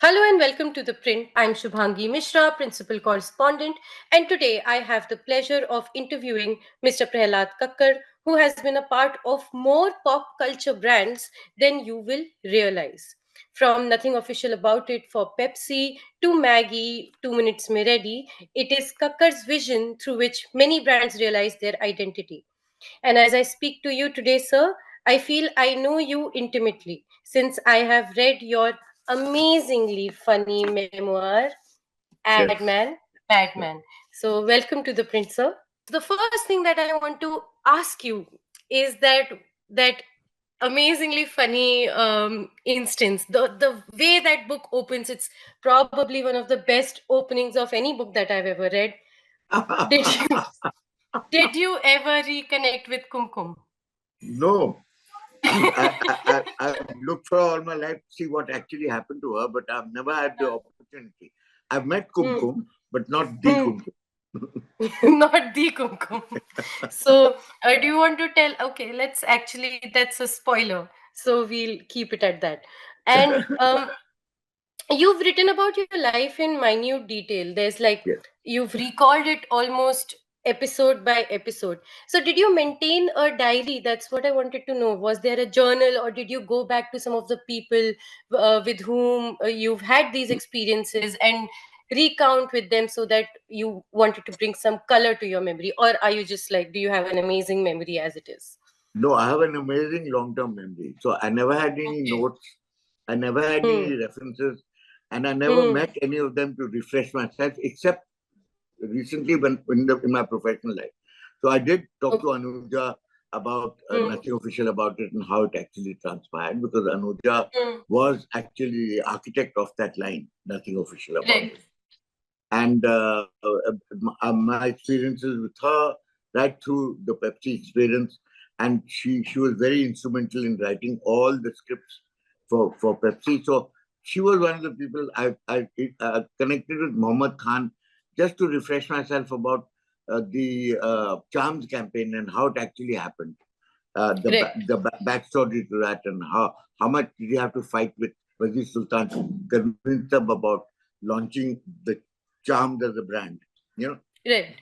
Hello and welcome to The Print. I'm Shubhangi Mishra, Principal Correspondent, and today I have the pleasure of interviewing Mr. Prahlad Kakkar, who has been a part of more pop culture brands than you will realize. From Nothing Official About It for Pepsi to Maggie, 2 Minutes Mein Ready, it is Kakkar's vision through which many brands realize their identity. And as I speak to you today, sir, I feel I know you intimately since I have read your amazingly funny memoir, Yes. Adman, Badman. So, welcome to the print, sir. The first thing that I want to ask you is that amazingly funny instance. The way that book opens, it's probably one of the best openings of any book that I've ever read. Did you did you ever reconnect with Kumkum? No. I've looked for all my life to see what actually happened to her, but I've never had the opportunity. I've met Hmm. Kumkum, but not the Hmm. Kumkum. Not the Kumkum. So, do you want to tell? Okay, let's actually, that's a spoiler. So, we'll keep it at that. And you've written about your life in minute detail. There's like, Yes. you've recalled it almost episode by episode. So, did you maintain a diary? That's what I wanted to know. Was there a journal, or did you go back to some of the people with whom you've had these experiences and recount with them so that you wanted to bring some color to your memory? Or are you just like, do you have an amazing memory as it is? No, I have an amazing long-term memory. So I never had any Okay. notes. I never had Hmm. any references, and I never Hmm. met any of them to refresh myself, except recently in my professional life. So I did talk to Okay. Anuja about Hmm. nothing official about it and how it actually transpired, because Anuja Hmm. was actually the architect of that line, nothing official about Right. it. And my experiences with her, right through the Pepsi experience, and she was very instrumental in writing all the scripts for Pepsi. So she was one of the people I connected with Mohammed Khan just to refresh myself about the Charms campaign and how it actually happened, Right. backstory to that, and how much did you have to fight with Wazir Sultan to convince them about launching the Charms as a brand, you know. Right.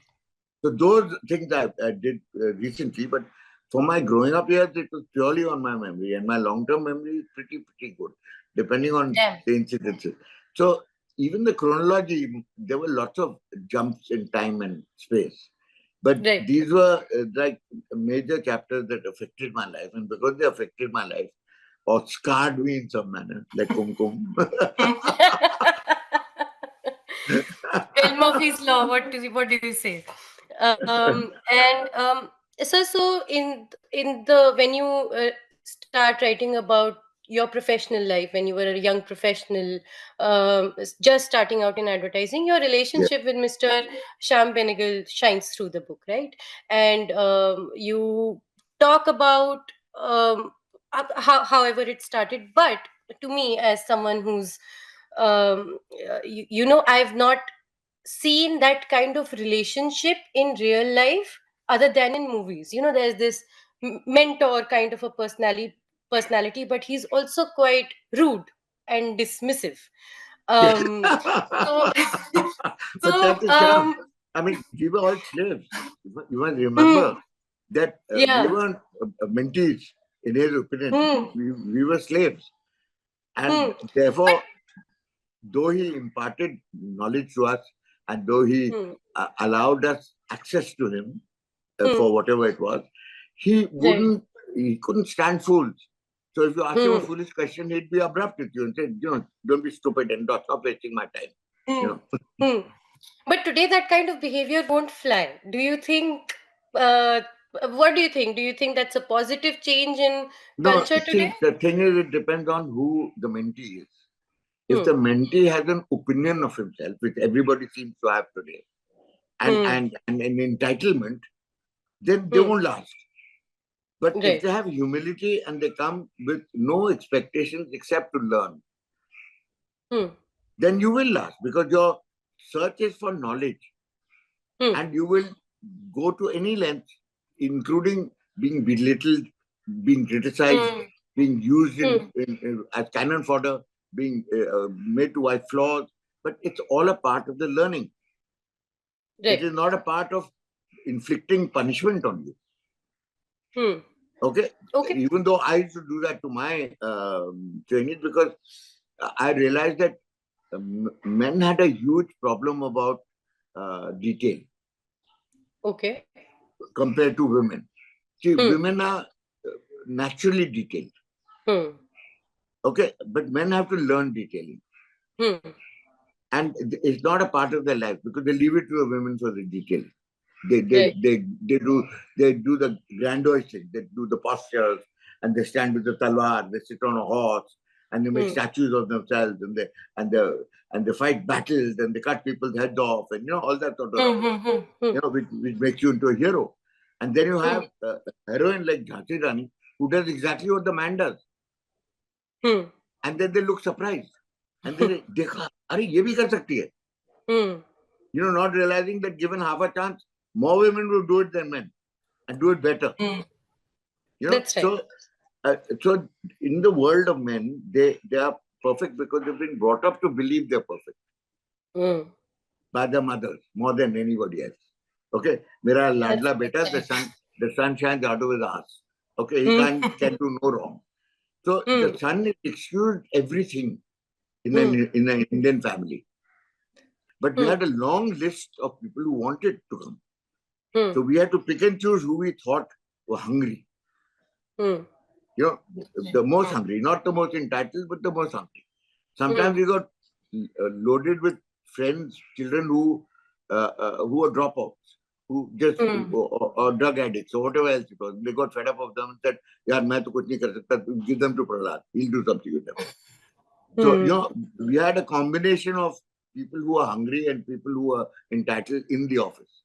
So those things I did recently, but for my growing up years, it was purely on my memory, and my long-term memory is pretty good, depending on Damn. the incidences. So even the chronology, there were lots of jumps in time and space, but Right. these were like major chapters that affected my life, and because they affected my life or scarred me in some manner, like Kumkum. Tell Murphy's law. What do you say? And so in the when you start writing about your professional life when you were a young professional, just starting out in advertising, your Yeah, relationship with Mr. Sham Benegal shines through the book, right? And you talk about however it started, but to me, as someone who's I've not seen that kind of relationship in real life other than in movies. There's this mentor kind of a personality, but he's also quite rude and dismissive. um so but so that's a charm. I mean, we were all slaves. You must remember hmm, that we yeah. weren't mentees, in his opinion. Hmm, We were slaves. hmm. And therefore, though he imparted knowledge to us, and though he Hmm, allowed us access to him hmm. for whatever it was, he Right. wouldn't, he couldn't stand fools. So if you ask him a Hmm, foolish question, he'd be abrupt with you and say, don't be stupid and don't stop wasting my time. You hmm, know. hmm. But today, that kind of behavior won't fly. Do you think? Uh, what do you think? Do you think that's a positive change in No, culture today? see, the thing is, it depends on who the mentee is. If Hmm, the mentee has an opinion of himself, which everybody seems to have today, and hmm, and and an entitlement, then they hmm. won't last. But if Right. they have humility and they come with no expectations except to learn, Hmm, then you will last, because your search is for knowledge, hmm, and you will go to any length, including being belittled, being criticized, hmm, being used hmm, as cannon fodder, being made to wipe floors, but it's all a part of the learning. Right. It is not a part of inflicting punishment on you. Okay? Even though I used to do that to my trainees, because I realized that men had a huge problem about detail. Okay. Compared to women. See, women are naturally detailed. Okay, but men have to learn detailing. And it's not a part of their life because they leave it to the women for the detail. They do the grandiose thing. They do the postures, and they stand with the talwar. They sit on a horse, and they make statues of themselves, and they fight battles, and they cut people's heads off, and all that sort of stuff. Which makes you into a hero. And then you have a heroine like Jhansi Rani, who does exactly what the man does. And then they look surprised. And they say, Dekha, are ye bhi kar sakti hai? Not realizing that given half a chance, more women will do it than men and do it better. That's right. So in the world of men, they are perfect because they've been brought up to believe they're perfect by their mothers more than anybody else. Okay, Mera ladla beta, the sun shines out of his ass. Okay, he can do no wrong. So the son excused everything in an Indian family. But we had a long list of people who wanted to come. So we had to pick and choose who we thought were hungry. The most hungry, not the most entitled, but the most hungry. Sometimes we got loaded with friends, children who were dropouts, who just or drug addicts or whatever else it was. They got fed up of them and said, "Yaar, main to kuch nahi kar sakta. Give them to Prahlad. He'll do something with them." So we had a combination of people who are hungry and people who are entitled in the office.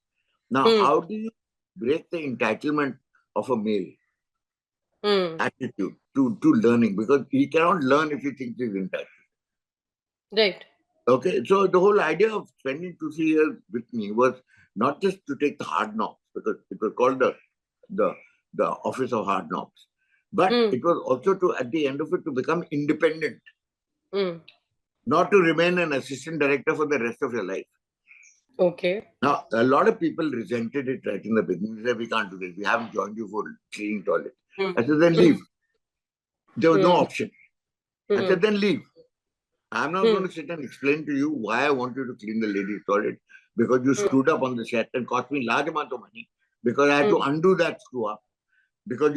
Now, how do you break the entitlement of a male attitude to learning? Because he cannot learn if he thinks he's entitled. Right. Okay, so the whole idea of spending 2-3 years with me was not just to take the hard knocks, because it was called the Office of Hard Knocks, but it was also to, at the end of it, to become independent, not to remain an assistant director for the rest of your life. Okay. Now, a lot of people resented it right in the beginning. They said, "We can't do this. We haven't joined you for cleaning toilet." I said, "Then leave." There was no option. I said, "Then leave. I'm not going to sit and explain to you why I want you to clean the ladies' toilet because you screwed up on the set and cost me large amount of money because I had to undo that screw up because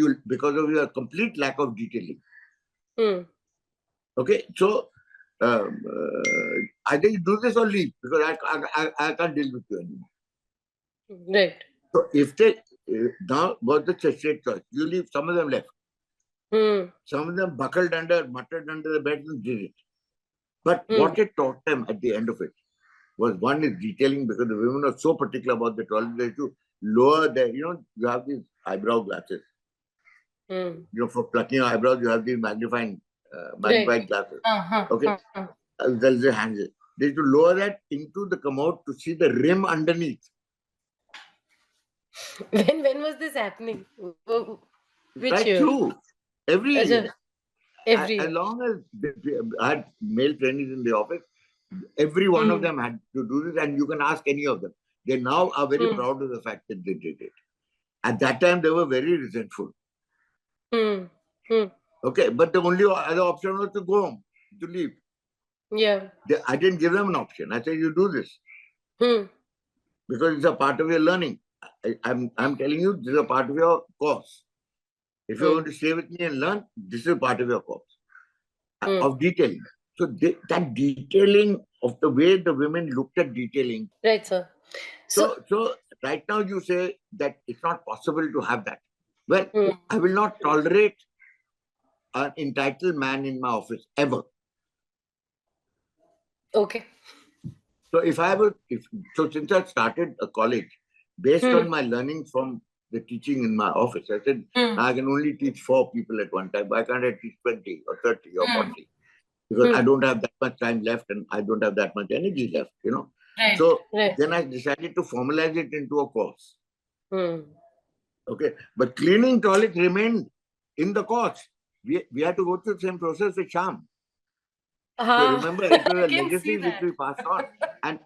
of your complete lack of detailing." Okay, so either you do this or leave because I can't deal with you anymore. Right. So if they now was the straight choice, you leave. Some of them left. Some of them muttered under the bed and did it. But what it taught them at the end of it was, one is detailing, because the women are so particular about the toilet. They to lower their, you have these eyebrow glasses. For plucking your eyebrows, you have these magnified glasses. Okay, there's a handle. They to lower that into the commode to see the rim underneath. When was this happening? Which Right year? through every year. Every As year. long as I had male trainees in the office, every one of them had to do this, and you can ask any of them. They now are very proud of the fact that they did it. At that time, they were very resentful. Okay, but the only other option was to go home, to leave. Yeah. I didn't give them an option. I said, "You do this because it's a part of your learning. I'm telling you, this is a part of your course. If you're going to stay with me and learn, this is a part of your course of detailing." So that detailing of the way the women looked at detailing. Right, sir. So right now you say that it's not possible to have that. Well, I will not tolerate an entitled man in my office ever. Okay. So since I started a college, based on my learnings from the teaching in my office, I said, I can only teach 4 people at one time. Why can't I teach 20 or 30 or 40? Because I don't have that much time left and I don't have that much energy left, Right. So then I decided to formalize it into a course. Okay. But cleaning toilet remained in the course. We had to go through the same process with Sham. So remember, it was I a can see legacy which that. we passed on. And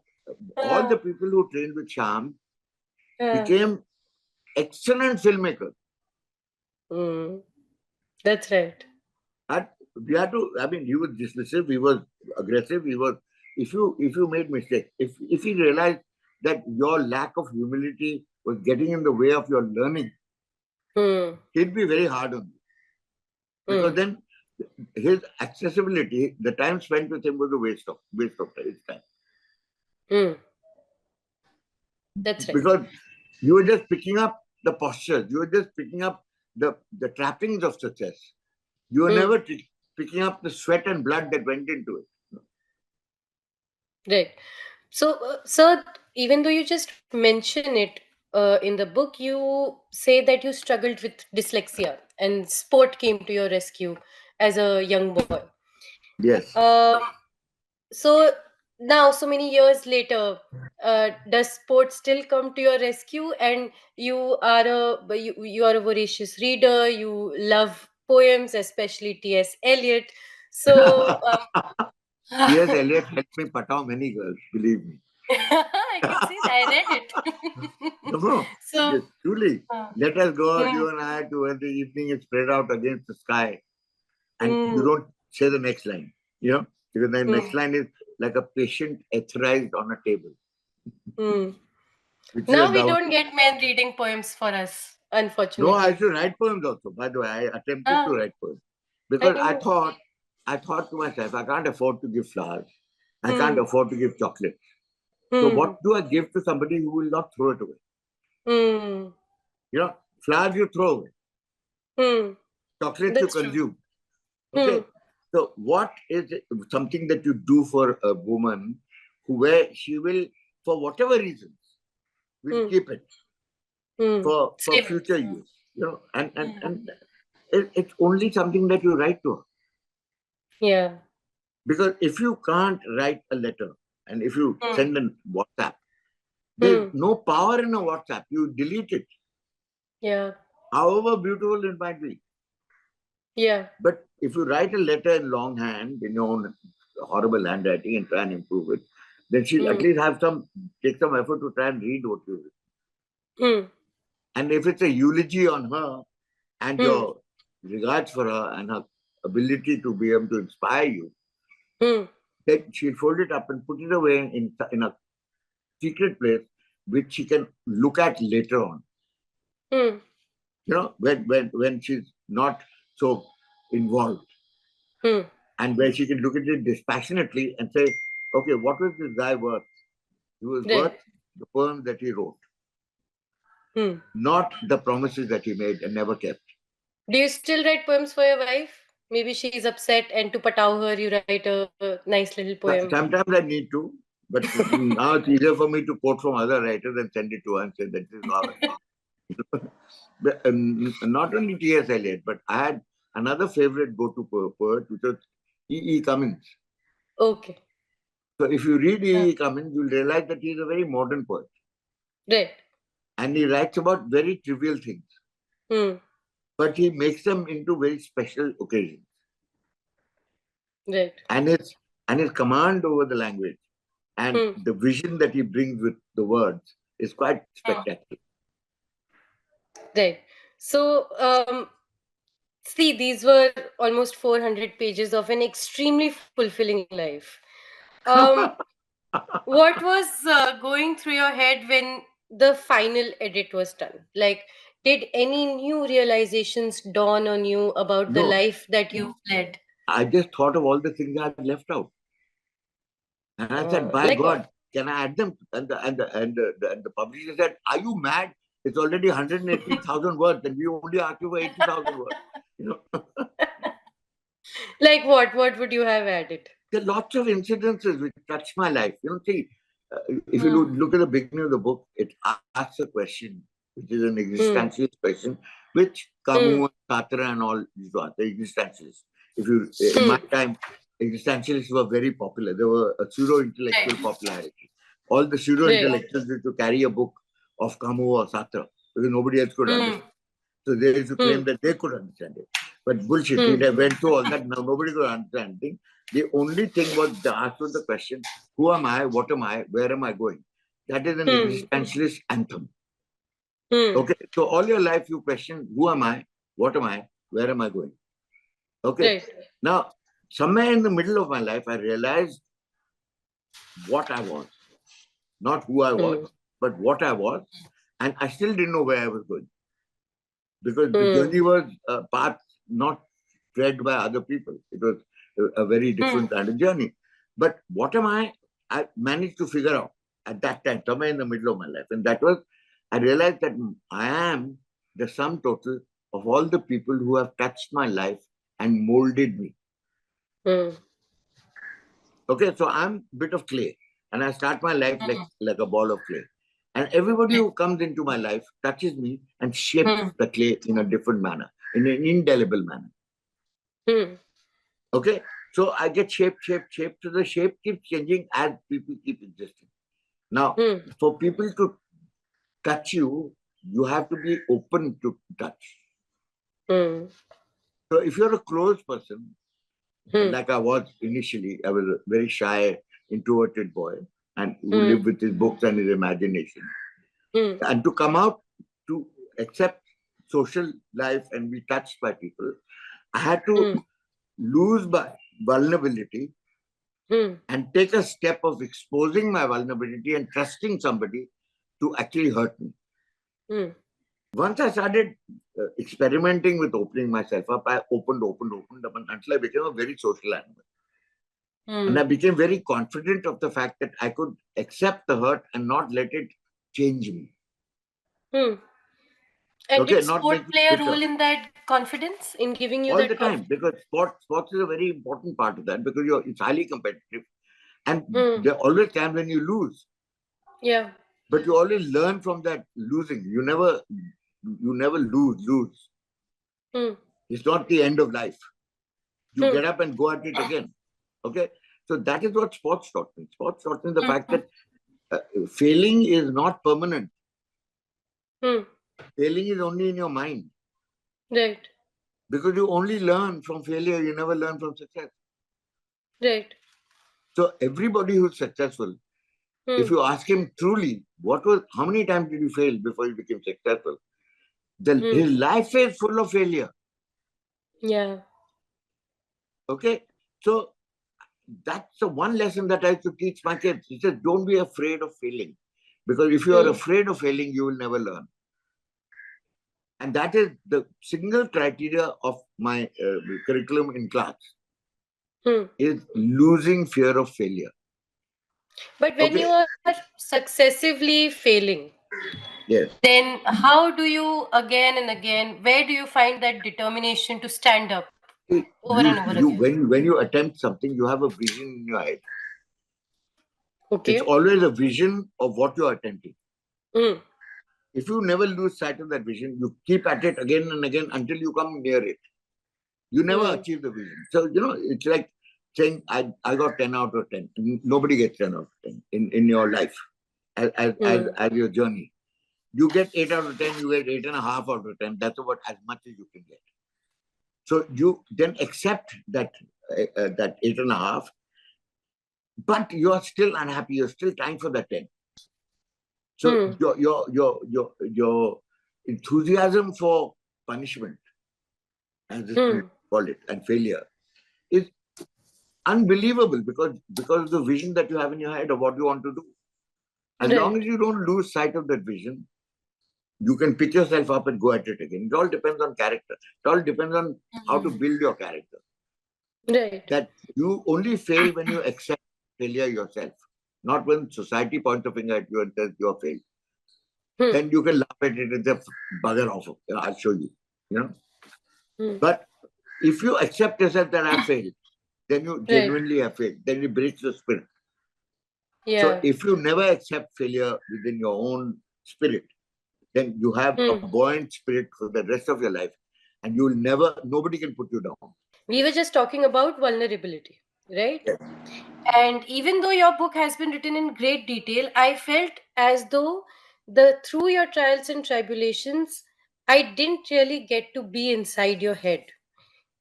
all the people who trained with Sham became excellent filmmakers. Mm, that's right. And we had to, I mean, he was dismissive, he was aggressive, he was, if you made mistake, if he realized that your lack of humility was getting in the way of your learning, he'd be very hard on you. Because then his accessibility, the time spent with him was a waste of his time. That's right. Because you were just picking up the postures, you were just picking up the trappings of success. You were never picking up the sweat and blood that went into it. Right. So, sir, even though you just mention it in the book, you say that you struggled with dyslexia and sport came to your rescue as a young boy. Yes. So now, so many years later, does sport still come to your rescue? And you are a voracious reader. You love poems, especially T.S. Eliot. So T.S. Eliot helped me pataw many girls, believe me. I can see that. I read it. No, So, yes, truly. Let us go out, hmm, you and I, to when the evening is spread out against the sky, and you hmm, don't say the next line, because the next hmm, line is like a patient etherized on a table, hmm. which is a Now we down. don't get men reading poems for us, No, I unfortunately. should write poems also. By the way, I attempted to Ah, write poems I because know. I thought to myself, I can't afford to give flowers. I can't Hmm, afford to give chocolate. So hmm, what do I give to somebody who will not throw it away? hmm, Flowers you throw away, hmm. chocolates you That's true. consume. Hmm, Okay. So what is something that you do for a woman where she will, for whatever reasons, will hmm, keep it hmm. for Same. future use, and it's only something that you write to her. Yeah. Because if you can't write a letter and if you Hmm, send a WhatsApp, there's hmm. no power in a WhatsApp. You delete it, Yeah. however beautiful it might be. Yeah. But if you write a letter in longhand, in your own horrible handwriting and try and improve it, then she'll at Hmm, least take some effort to try and read what you written. hmm, And if it's a eulogy on her and hmm, your regards for her and her ability to be able to inspire you, hmm, then she'll fold it up and put it away in a secret place which she can look at later on. hmm, When she's not so involved, hmm, and where she can look at it dispassionately and say, okay, what was this guy worth? He was right. worth the poems that he wrote, Hmm. not the promises that he made and never kept. Do you still write poems for your wife? Maybe she's upset, and to pataw her, you write a nice little poem. Sometimes I need to, but now it's easier for me to quote from other writers and send it to her and say that this is how I feel. But, not only T.S. Eliot, but I had another favorite go-to poet, which was E. Cummings. Okay. So if you read E. Cummings, you'll realize that he's a very modern poet. Right. And he writes about very trivial things, Hmm. but he makes them into very special occasions. Right. And his command over the language and Hmm. the vision that he brings with the words is quite spectacular. Right. So, see, these were almost 400 pages of an extremely fulfilling life. Um, what was going through your head when the final edit was done? Like, did any new realizations dawn on you about the No, life that you've led? I just thought of all the things I had left out. And I said, by Like what? God, can I add them? And the publisher said, are you mad? It's already 180,000 words, and we only asked you for 80,000 words. You know, Like what? What would you have added? there are lots of incidences which touched my life. See, if you Hmm. look at the beginning of the book, it asks a question, which is an Hmm. existentialist question, which Hmm. Camus, Sartre, and all these are the existentialists. In Hmm. my time, existentialists were very popular. They were a pseudo-intellectual Right. popularity. All the Right. pseudo-intellectuals used to carry a book of Camus or Sartre because nobody else could Hmm. understand. So they used to Hmm. claim that they could understand it. But bullshit, Hmm. it went through all that. Now nobody could understand anything. The only thing was the answer to the question, who am I, what am I, where am I going? That is an Hmm. existentialist anthem. Hmm. Okay, so all your life you question, who am I, what am I, where am I going? Okay, Right. now somewhere in the middle of my life, I realized what I was, not who I was, Hmm. but what I was, and I still didn't know where I was going because the Hmm. journey was a path not tread by other people. It was a very Hmm. different kind of journey. But what am I? I managed to figure out at that time, somewhere in the middle of my life. And that was, I realized that I am the sum total of all the people who have touched my life and molded me. Hmm. Okay, so I'm a bit of clay. And I start my life like a ball of clay. And everybody who comes into my life touches me and shapes Hmm. the clay in a different manner, in an indelible manner. Hmm. Okay, so I get shaped. So the shape keeps changing as people keep existing. Now, Hmm. for people to touch you, you have to be open to touch. Hmm. So if you're a closed person, Hmm. like I was initially, I was a very shy, introverted boy, and who Hmm. lived with his books and his imagination. Hmm. And to come out to accept social life and be touched by people, I had to Hmm. lose my vulnerability Hmm. and take a step of exposing my vulnerability and trusting somebody to actually hurt me. Hmm. Once I started experimenting with opening myself up, I opened up until I became a very social animal. And Hmm. I became very confident of the fact that I could accept the hurt and not let it change me. Hmm. And Okay, did not make sport me play a bitter role in that confidence, in giving you all the that time confidence? because sports is a very important part of that because it's highly competitive. And Hmm. there are always times when you lose, Yeah. but you always learn from that losing. You never lose. Hmm. It's not the end of life. You Hmm. get up and go at it again. Okay, so that is what sports taught me. Sports taught me the fact Hmm. that failing is not permanent. Hmm. Failing is only in your mind Right. because you only learn from failure. You never learn from success. Right. So everybody who's successful, if Hmm. you ask him truly, how many times did you fail before you became successful? Hmm. His life is full of failure. Yeah. Okay, so that's the one lesson that I used to teach my kids. He says, don't be afraid of failing. Because if you are Hmm. afraid of failing, you will never learn. And that is the single criteria of my curriculum in class Hmm. is losing fear of failure. But when you Okay. are successively failing, Yes. then how do you again and again, where do you find that determination to stand up over and over again? When you attempt something, you have a vision in your head. It's Okay. always a vision of what you're attempting. Hmm. If you never lose sight of that vision, you keep at it again and again until you come near it. You never Hmm. achieve the vision. So, it's like saying, I got 10 out of 10. Nobody gets 10 out of 10 in your life Hmm. as your journey. You get 8 out of 10, you get 8.5 out of 10. That's about as much as you can get. So you then accept that 8.5, but you are still unhappy. You're still trying for that 10. So Hmm. your enthusiasm for punishment, as the Hmm. spirit call it, and failure is unbelievable because of the vision that you have in your head of what you want to do. As long Right. as you don't lose sight of that vision, you can pick yourself up and go at it again. It all depends on character. It all depends on how to Hmm. build your character. Right. That you only fail when you accept failure yourself, not when society points a finger at you and says you're failed. Hmm. Then you can laugh at it and say, bugger off. I'll show you. You know. Hmm. But if you accept yourself that I failed, then you Right. genuinely have failed. Then it breaks the spirit. So Yeah. if you never accept failure within your own spirit, then you have a Hmm. buoyant spirit for the rest of your life, and nobody can put you down. We were just talking about vulnerability, right? Yes. And even though your book has been written in great detail, I felt as though the through your trials and tribulations, I didn't really get to be inside your head.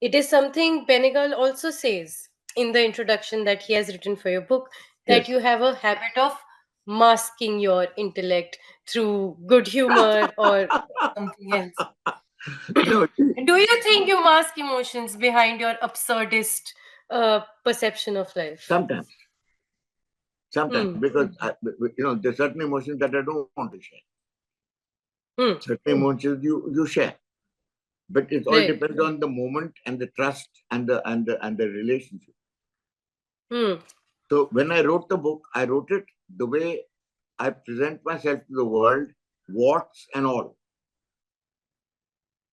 It is something Benegal also says. in the introduction that he has written for your book that Yes. you have a habit of masking your intellect through good humor or something else. No, Do you think you mask emotions behind your absurdist perception of life? sometimes, sometimes, Hmm. because there's certain emotions that I don't want to share. Hmm. Certain emotions you share, but it all Right. depends on the moment and the trust and the relationship. Hmm. So when I wrote the book, I wrote it the way I present myself to the world, warts and all.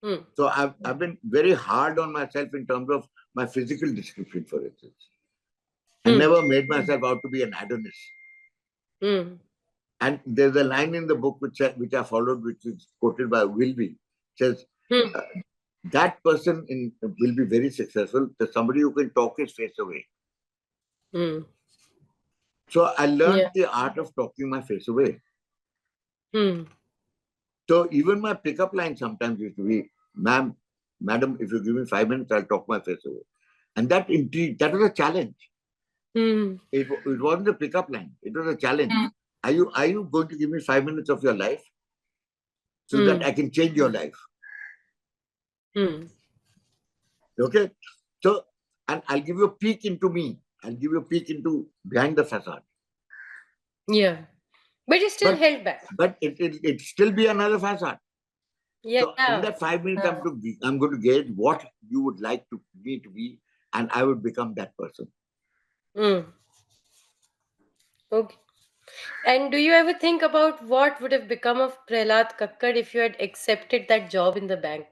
Hmm. So I've been very hard on myself in terms of my physical description, for instance. I Hmm. never made myself out to be an Adonis. Hmm. And there's a line in the book which I followed, which is quoted by Wilby. Says Hmm. uh, that person will be very successful. There's somebody who can talk his face away. Hmm. So I learned Yeah. the art of talking my face away. Hmm. So even my pickup line sometimes used to be, "Ma'am, madam, if you give me 5 minutes, I'll talk my face away." And that indeed, that was a challenge. Hmm. It wasn't a pickup line. It was a challenge. Are you going to give me 5 minutes of your life so that Hmm. I can change your life? Hmm. Okay. So, and I'll give you a peek into me. I'll give you a peek into behind the facade. Yeah. But it's still But held back. it still be another facade. So in Yeah. that 5 minutes, I'm going to gauge what you would like me to be, and I would become that person. Hmm. Okay. And do you ever think about what would have become of Prahlad Kakkar if you had accepted that job in the bank?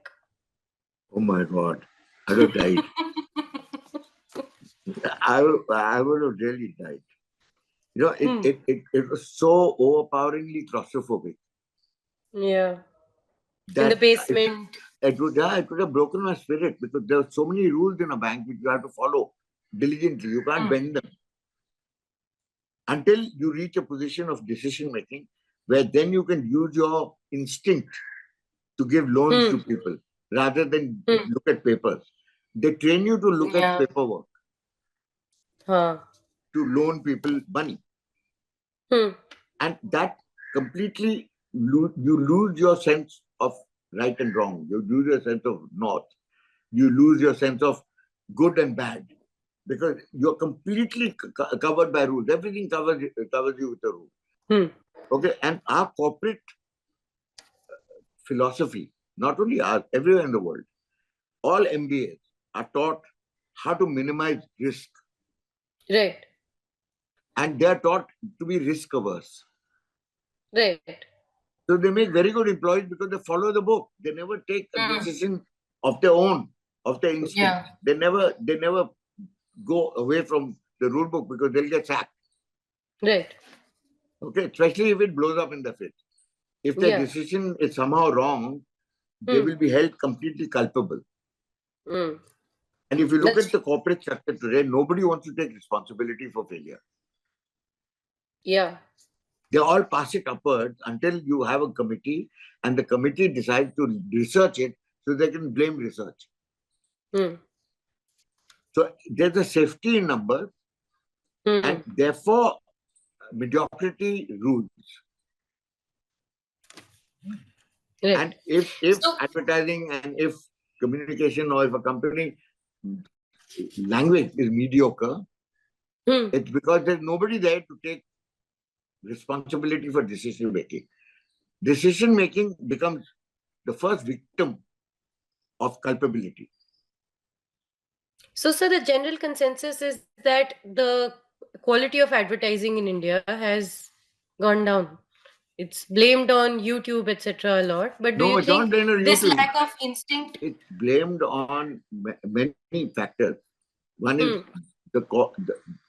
Oh my God, I would have died. I would have really died. Hmm. It was so overpoweringly claustrophobic Yeah. In the that basement. it would have broken my spirit, because there are so many rules in a bank which you have to follow diligently. You can't Hmm. bend them until you reach a position of decision making, where then you can use your instinct to give loans Hmm. to people rather than Hmm. look at papers. They train you to look at Yeah. paperwork, Huh. to loan people money. Hmm. And that completely, you lose your sense of right and wrong. You lose your sense of north. You lose your sense of good and bad, because you're completely covered by rules. Everything covers you with a rule. Hmm. Okay, and our corporate philosophy, not only ours, everywhere in the world, all MBAs are taught how to minimize risk, Right. and they are taught to be risk averse. Right. So they make very good employees because they follow the book. They never take a Hmm. decision of their own, of their instinct. Yeah. They never go away from the rule book, because they'll get sacked. Right. Okay, especially if it blows up in the face. If the Yeah. decision is somehow wrong, they Hmm. will be held completely culpable. Hmm. And if you look That's at the corporate sector today, nobody wants to take responsibility for failure. yeah. They all pass it upwards until you have a committee, and the committee decides to research it so they can blame research. Hmm. So there's a safety in numbers, Hmm. and therefore mediocrity rules. Right. And if So. advertising and if communication, or if a company language is mediocre, Hmm. it's because there's nobody there to take responsibility for decision making. Decision making becomes the first victim of culpability. So, sir, the general consensus is that the quality of advertising in India has gone down. It's blamed on YouTube, etc., a lot. But do you No, it's not think blamed on this YouTube. lack of instinct? It's blamed on many factors. One is Hmm.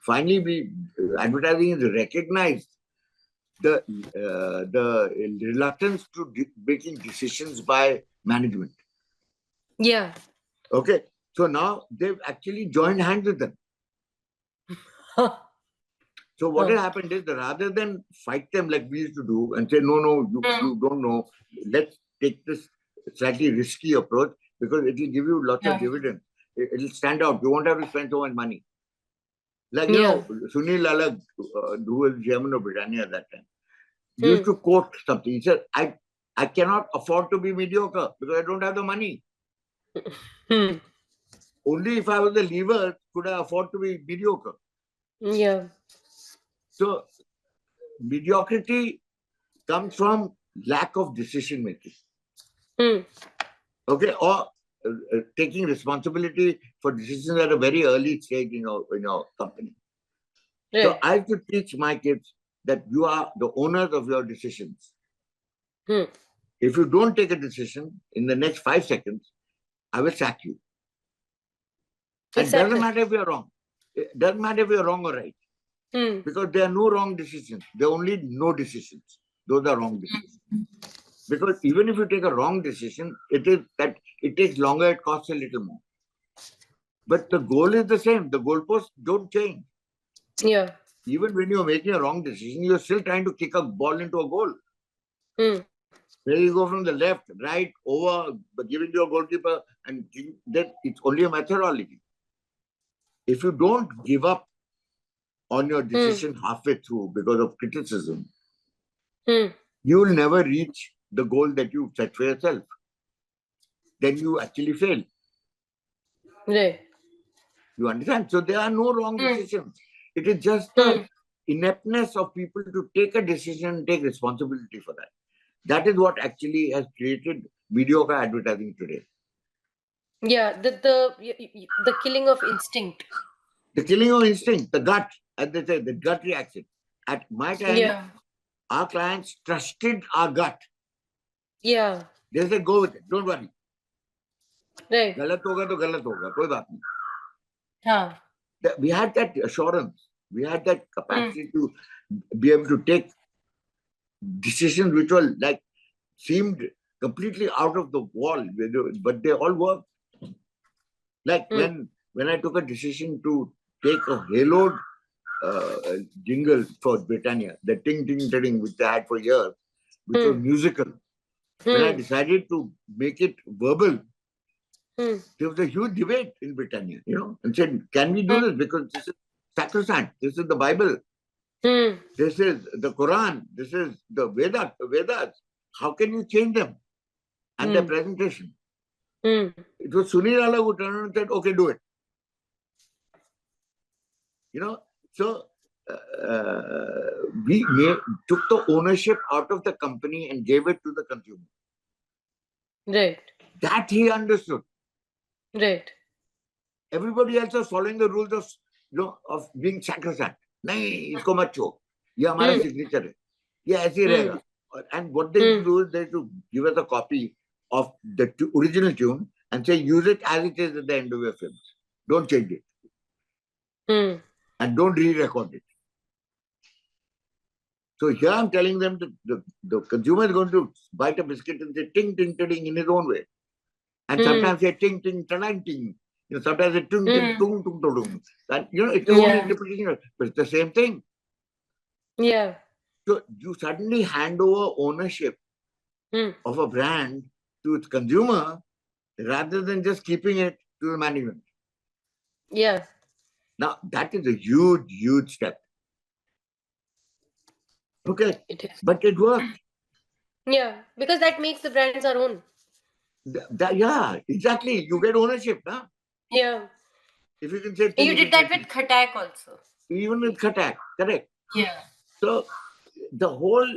finally advertising is recognized the reluctance to making decisions by management. Yeah. Okay, so now they've actually joined hands with them. Huh. So what Huh. has happened is that rather than fight them like we used to do and say, no, Hmm. you don't know, let's take this slightly risky approach, because it will give you lots of Yeah. dividends. It'll stand out. You won't have to spend so much money. Like, Sunil Alag, who was chairman of Britannia at that time, used Hmm. to quote something. He said, I cannot afford to be mediocre because I don't have the money. Hmm. Only if I was the lever could I afford to be mediocre. Yeah. So mediocrity comes from lack of decision making. Hmm. Okay, or taking responsibility for decisions at a very early stage in your company. So Right. I have to teach my kids that you are the owners of your decisions. Hmm. If you don't take a decision in the next 5 seconds, I will sack you. And it doesn't Exactly. matter if you're wrong. It doesn't matter if you're wrong or right. Hmm. Because there are no wrong decisions. There are only no decisions. Those are wrong decisions. Because even if you take a wrong decision, it takes longer, it costs a little more. But the goal is the same. The goalposts don't change. Yeah. Even when you're making a wrong decision, you're still trying to kick a ball into a goal. Hmm. Where you go from the left, right, over, giving to a goalkeeper, and then it's only a methodology. If you don't give up on your Hmm. decision halfway through because of criticism, Hmm. you will never reach the goal that you set for yourself. Then you actually fail. Right. You understand? So there are no wrong Hmm. decisions. It is just the Hmm. ineptness of people to take a decision and take responsibility for that. That is what actually has created mediocre advertising today. Yeah. The killing of instinct. The killing of instinct, the gut, as they say, the gut reaction. At my time, Yeah. our clients trusted our gut. Yeah. They said, go with it, don't worry. Right. गलत होगा तो गलत होगा, कोई बात नहीं. Huh. We had that assurance. We had that Hmm. capacity to be able to take decisions which were like seemed completely out of the wall, but they all worked. Like Hmm. when I took a decision to take a haloed jingle for Britannia, the ting ting ting which I had for years, which was Hmm. musical. When I Hmm. decided to make it verbal, Hmm. there was a huge debate in Britannia, and said, can we do Hmm. this? Because this is sacrosanct. This is the Bible. Hmm. This is the Quran. This is the Vedas. How can you change them and their Hmm. presentation? Hmm. It was Sunil Allah who turned around and said, okay, do it. So we took the ownership out of the company and gave it to the consumer. Right. That he understood. Right. Everybody else was following the rules of being sacrosanct. नहीं इसको मत छो, ये हमारा Hmm. signature है, ये ऐसे ही Hmm. रहेगा. And what they Hmm. do is they to give us a copy of the original tune and say use it as it is at the end of your film. Don't change it Hmm. and don't re-record it. So here I'm telling them that the consumer is going to bite a biscuit and say ting ting ting in his own way. And Hmm. sometimes say ting ting ting ting. Sometimes say ting ting Hmm. tung tung tung. And it's your own Yeah. interpretation, but it's the same thing. Yeah. So you suddenly hand over ownership Hmm. of a brand to its consumer rather than just keeping it to the management. Yeah. Now that is a huge, huge step. Okay, It is. but it worked. Yeah. Because that makes the brands our own. Yeah, exactly. You get ownership, huh? Yeah. If you can say You ting did ting that ting, with Khatak also. even with Khatak, correct. Yeah. So the whole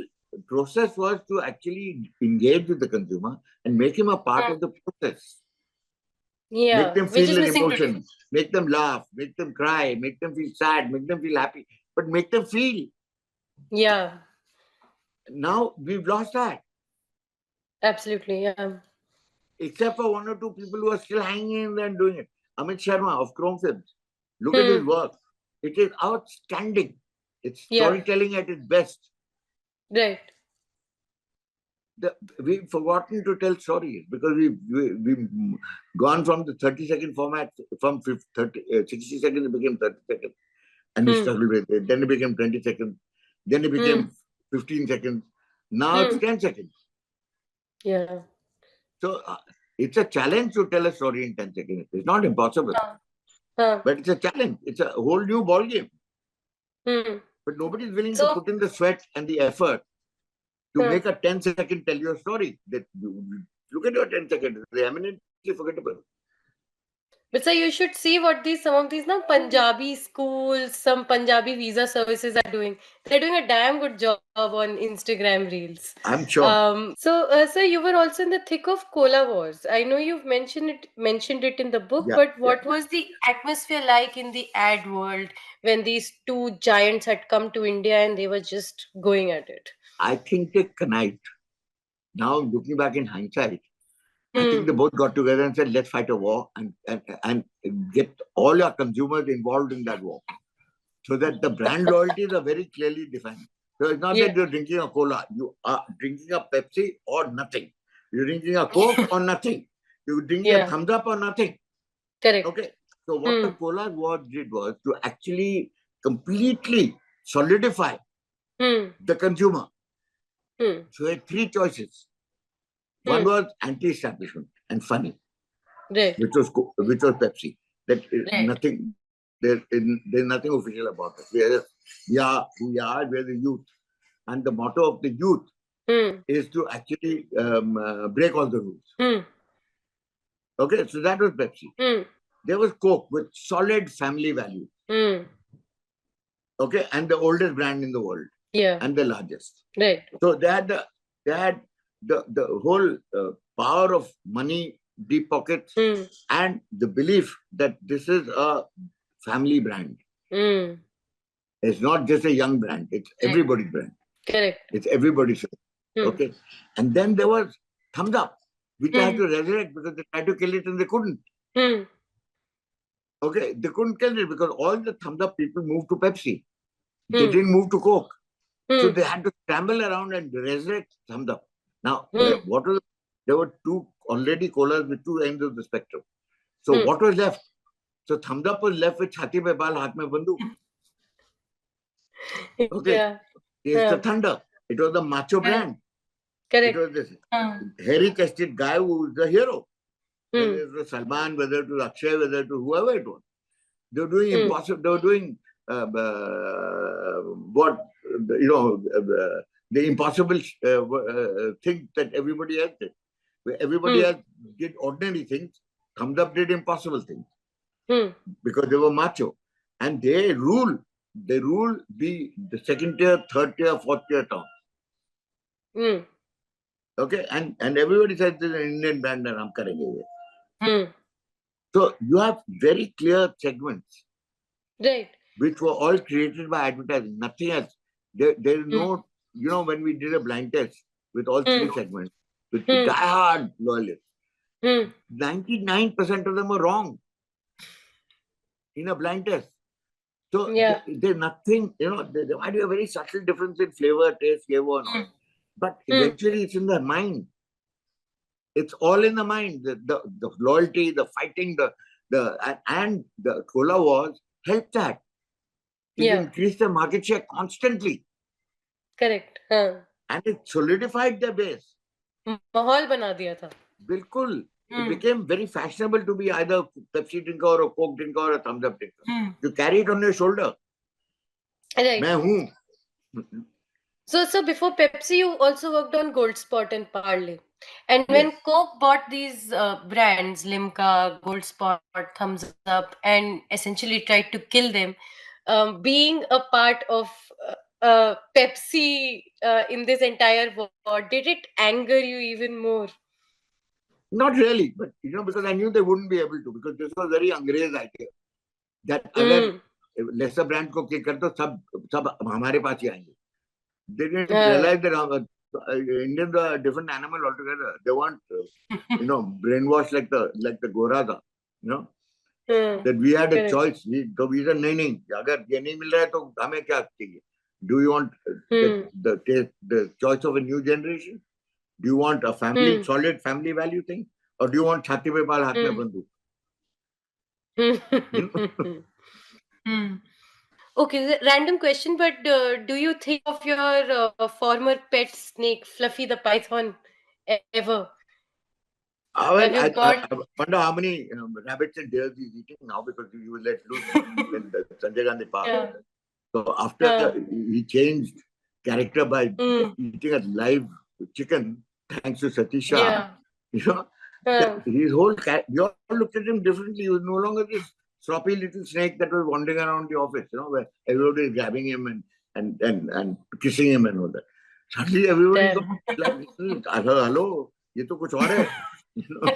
process was to actually engage with the consumer and make him a part Hmm. of the process. Make Yeah. them Which feel is an missing today. emotion, make them laugh, make them cry, make them feel sad, make them feel happy, but make them feel. Yeah. Now we've lost that, Absolutely. Yeah. except for one or two people who are still hanging in there and doing it. Amit Sharma of Chrome Films. Look at his Hmm. work. It is outstanding. It's Yeah. storytelling at its best. Right. We've forgotten to tell stories because we've gone from the 30-second format, from 60 seconds it became 30 seconds, and we Hmm. struggled with it. Then it became 20 seconds, then it Hmm. became 15 seconds, now it's Hmm. 10 seconds. Yeah. So it's a challenge to tell a story in 10 seconds. It's not impossible. Yeah. Huh. But it's a challenge. It's a whole new ball game. Hmm. But nobody is willing to So, put in the sweat and the effort to huh. make a 10-second tell your story. That look at your 10 seconds. They're eminently forgettable. But sir, you should see what these some of these now Punjabi schools, some Punjabi visa services are doing. They're doing a damn good job on Instagram Reels. I'm sure. Sir, you were also in the thick of Cola Wars. I know you've mentioned it in the book, Yeah, but yeah. what was the atmosphere like in the ad world when these two giants had come to India and they were just going at it? I think they connived. Now, looking back in hindsight, I think Hmm. they both got together and said, let's fight a war and get all your consumers involved in that war. So that the brand loyalties are very clearly defined. So it's not that Yeah. you're drinking a cola, you are drinking a Pepsi or nothing. You're drinking a Coke or nothing. You're drinking a Yeah. thumbs up or nothing. Correct. Okay. So what Hmm. the cola war did was to actually completely solidify Hmm. the consumer. Hmm. So he had three choices. One Hmm. was anti-establishment and funny, Right. which was Pepsi. That Right. there's nothing official about it. We are who we are. We're the youth, and the motto of the youth Hmm. is to actually break all the rules. Hmm. Okay, so that was Pepsi. Hmm. There was Coke with solid family value. Hmm. Okay, and the oldest brand in the world Yeah. and the largest. Right. So they had the whole power of money, deep pockets, Hmm. and the belief that this is a family brand. Hmm. It's not just a young brand, it's Right. everybody's brand. Correct. It's everybody's. Hmm. Okay. And then there was Thumbs Up, which I had Hmm. to resurrect because they tried to kill it and they couldn't. Hmm. Okay. They couldn't kill it because all the Thumbs Up people moved to Pepsi. They Hmm. didn't move to Coke. So Hmm. they had to scramble around and resurrect Thumbs Up. Now, Hmm. there were two already colas with two ends of the spectrum. So Hmm. what was left? So Thumbs Up was left with Chhati pe baal, haath mein banduk. Okay. Yeah. It's the Huh. Thunder. It was the macho Correct. brand. It Correct. was this Huh. hairy-chested guy who was the hero. Whether Hmm. it was Salman, whether it was Akshay, whether it was whoever it was. They were doing Hmm. impossible. They were doing what the impossible thing that everybody else did. Where everybody Hmm. else did ordinary things. Thumbs Up did impossible things Hmm. because they were macho, and they rule. They rule the second tier, third tier, fourth tier town. Hmm. Okay, and everybody says this is an Indian brand, and I'm karenge. Hmm. So you have very clear segments Right. which were all created by advertising, nothing else. There is Hmm. no, when we did a blind test with all Hmm. three segments, with Hmm. die-hard loyalists, Hmm. 99% of them were wrong in a blind test. So Yeah. there's nothing, there might be a very subtle difference in flavor, taste, flavor, and all. Hmm. But Hmm. eventually it's in the mind. It's all in the mind. The loyalty, the fighting, and the cola wars helped that. It Yeah. increased the market share constantly. Correct. Huh. And it solidified their base. माहौल बना दिया था. Bilkul. It Hmm. became very fashionable to be either a Pepsi drinker or a Coke drinker or a Thumbs Up drinker. Hmm. You carry it on your shoulder. Right. मैं हूँ. So before Pepsi, you also worked on Gold Spot and Parley. And when Yes. Coke bought these brands, Limca, Gold Spot, Thumbs Up, and essentially tried to kill them, being a part of Pepsi in this entire war, did it anger you even more? Not really, but because I knew they wouldn't be able to, because this was very Angrez idea that अगर Mm. lesser brand को kick कर तो सब हमारे पास ही आएंगे. They didn't Uh, realize that Indians are a different animal altogether. They weren't, brainwashed like the Goras are, that we had a correct. choice. So we said, नहीं, अगर ये नहीं मिल रहा है तो हमें क्या चाहिए? Do you want the choice of a new generation? Do you want a Hmm. solid family value thing? Or do you want छाती पे बाल हाथ में Hmm. बंदूक? You know? Hmm. Okay, random question, but do you think of your former pet snake, Fluffy the Python, ever? Well, Have you I got? wonder how many rabbits and deers he's eating now, because he was let loose in the Sanjay Gandhi Park. Yeah. So after he changed character by Mm. eating a live chicken, thanks to Satish Shah, Yeah. you know, his whole we all looked at him differently. He was no longer this sloppy little snake that was wandering around the office, where everybody is grabbing him and kissing him and all that. Suddenly everybody got like, hello, ye to kuch aur hai. You know?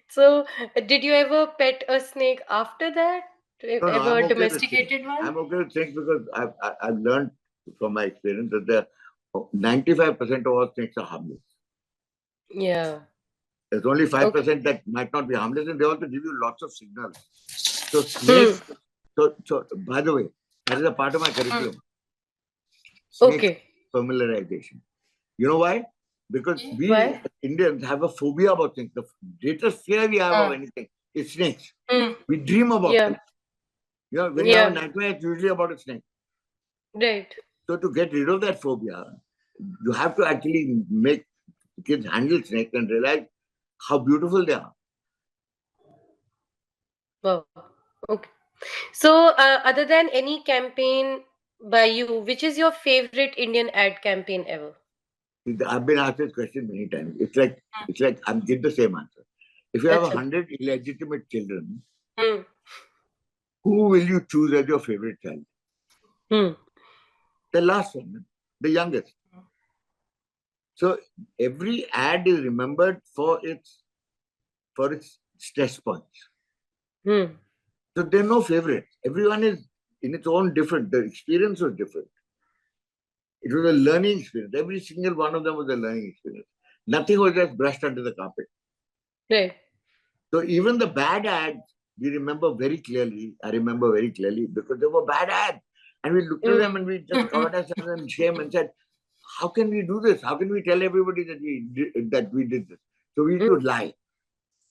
So, did you ever pet a snake after that? No, Ever I'm okay with snakes. domesticated one? I'm okay with snakes because I've learned from my experience that the 95% of all snakes are harmless. Yeah. There's only Okay. 5% that might not be harmless, and they also give you lots of signals. So Hmm. snakes. So by the way, that is a part of my curriculum. Snake Okay. familiarization. You know why? Because we Why? Indians have a phobia about things. The greatest fear we have of Uh, anything is snakes. hmm. We dream about Yeah. them. When you have a Yeah. nightmare, it's usually about a snake. Right. So to get rid of that phobia, you have to actually make kids handle snakes and realize how beautiful they are. Wow. Okay. So, other than any campaign by you, which is your favorite Indian ad campaign ever? I've been asked this question many times. It's like I'm give the same answer. If you have Acha. 100 illegitimate children, Hmm. who will you choose as your favorite child? Hmm. The last one, the youngest. So every ad is remembered for its stress points. Hmm. So there are no favorites. Everyone is in its own different. The experience was different. It was a learning experience. Every single one of them was a learning experience. Nothing was just brushed under the carpet. Right. So even the bad ads, we remember very clearly. I remember very clearly because they were bad ads. And we looked at them and we just covered ourselves in shame and said, how can we do this? How can we tell everybody that we did this? So we used to lie.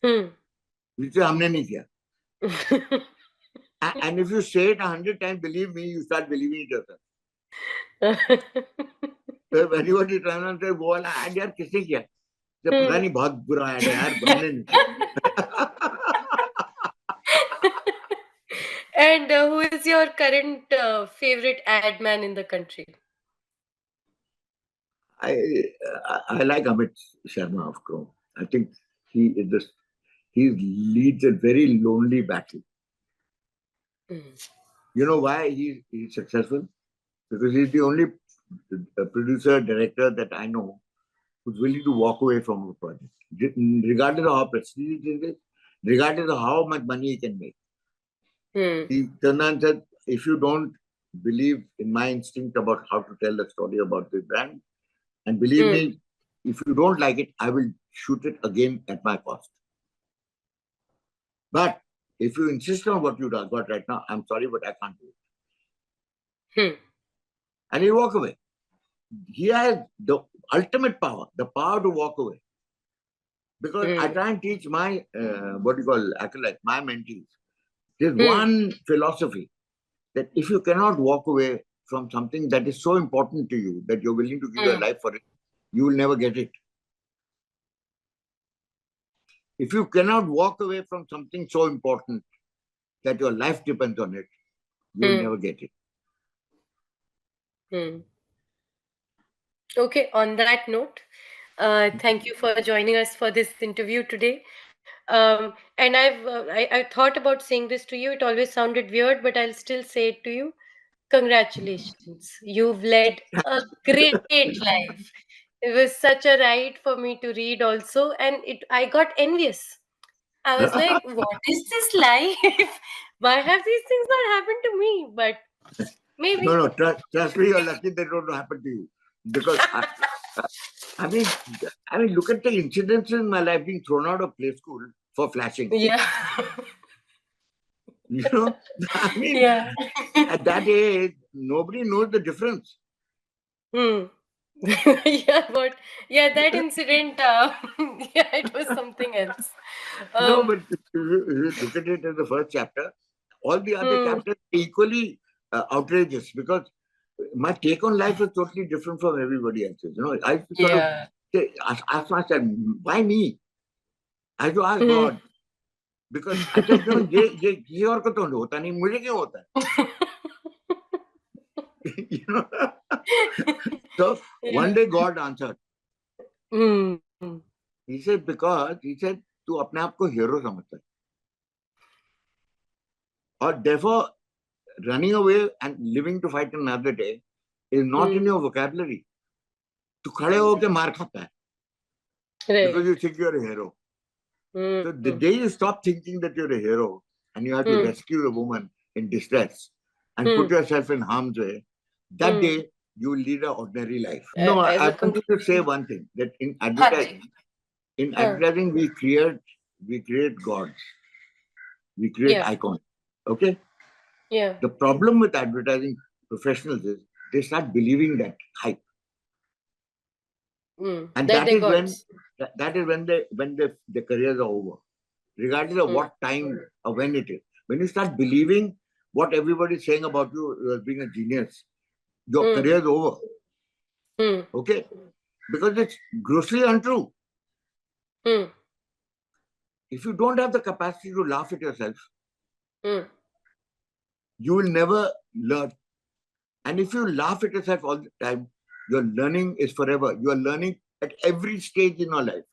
Hmm. We used to say, "Humne nahi kiya." And if you say it 100 times, believe me, you start believing it yourself. So if anybody turns and says, वो वाला ad यार किसने किया? तो पता नहीं बहुत बुरा ad है यार, हमने नहीं किया. And who is your current favorite ad man in the country? I like Amit Sharma of Chrome. I think he is the he leads a very lonely battle. You know why he's successful? Because he's the only producer, director that I know who's willing to walk away from a project, regardless of how prestigious it is, regardless of how much money he can make. He turned and said, if you don't believe in my instinct about how to tell the story about this brand, and believe me, if you don't like it, I will shoot it again at my cost. But if you insist on what you got right now, I'm sorry, but I can't do it. And he'll walk away. He has the ultimate power, the power to walk away. Because I try and teach my, acolytes, my mentees. There's one philosophy that if you cannot walk away from something that is so important to you, that you're willing to give your life for it, you will never get it. If you cannot walk away from something so important that your life depends on it, you will never get it. Okay, on that note, thank you for joining us for this interview today. And I thought about saying this to you. It always sounded weird, but I'll still say it to you. Congratulations. You've led a great life. It was such a ride for me to read also, and I got envious. I was like, what is this life? Why have these things not happened to me? But maybe. No, trust me, you're lucky they don't happen to you. Because I mean, look at the incidents in my life being thrown out of play school for flashing. Yeah. I mean, Yeah. at that age, nobody knows the difference. Yeah, but yeah, that incident, yeah, it was something else. No, but if you look at it as the first chapter, all the other chapters are equally outrageous because my take on life is totally different from everybody else's. I used to sort of Asma said, why me? I had to ask Hmm. God. Because I said, no, ये किसी और को तो होता नहीं, मुझे क्यों होता है? You know? So one Yeah. day God answered. Hmm. He said, because he said, तू अपने आप को हीरो समझता है. और therefore, running away and living to fight another day is not in your vocabulary. तू खड़े होके मार खाता है because Right. you think you're a hero. So the Hmm. day you stop thinking that you're a hero and you have to Hmm. rescue a woman in distress and Hmm. put yourself in harm's way, that Hmm. day you will lead an ordinary life. No, As I a want you to say one thing, that हाँ जी. in हाँ. advertising we create gods, we create Yeah. icons. Okay? Yeah. The problem with advertising professionals is they start believing that hype. And That that they is got. when their careers are over, regardless of what time or when it is. When you start believing what everybody is saying about you as being a genius, your Hmm. career is over. Hmm. Okay? Because it's grossly untrue. Hmm. If you don't have the capacity to laugh at yourself, Hmm. you will never learn. And if you laugh at yourself all the time, your learning is forever. You are learning at every stage in your life.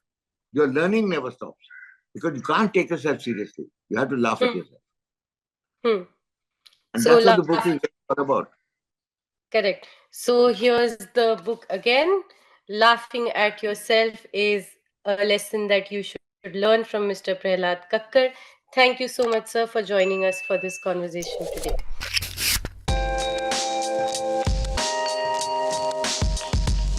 Your learning never stops because you can't take yourself seriously. You have to laugh at Hmm. yourself. Hmm. And So that's what the book laugh. is all about. Correct. So here's the book again. Laughing at yourself is a lesson that you should learn from Mr. Prahlad Kakkar. Thank you so much, sir, for joining us for this conversation today.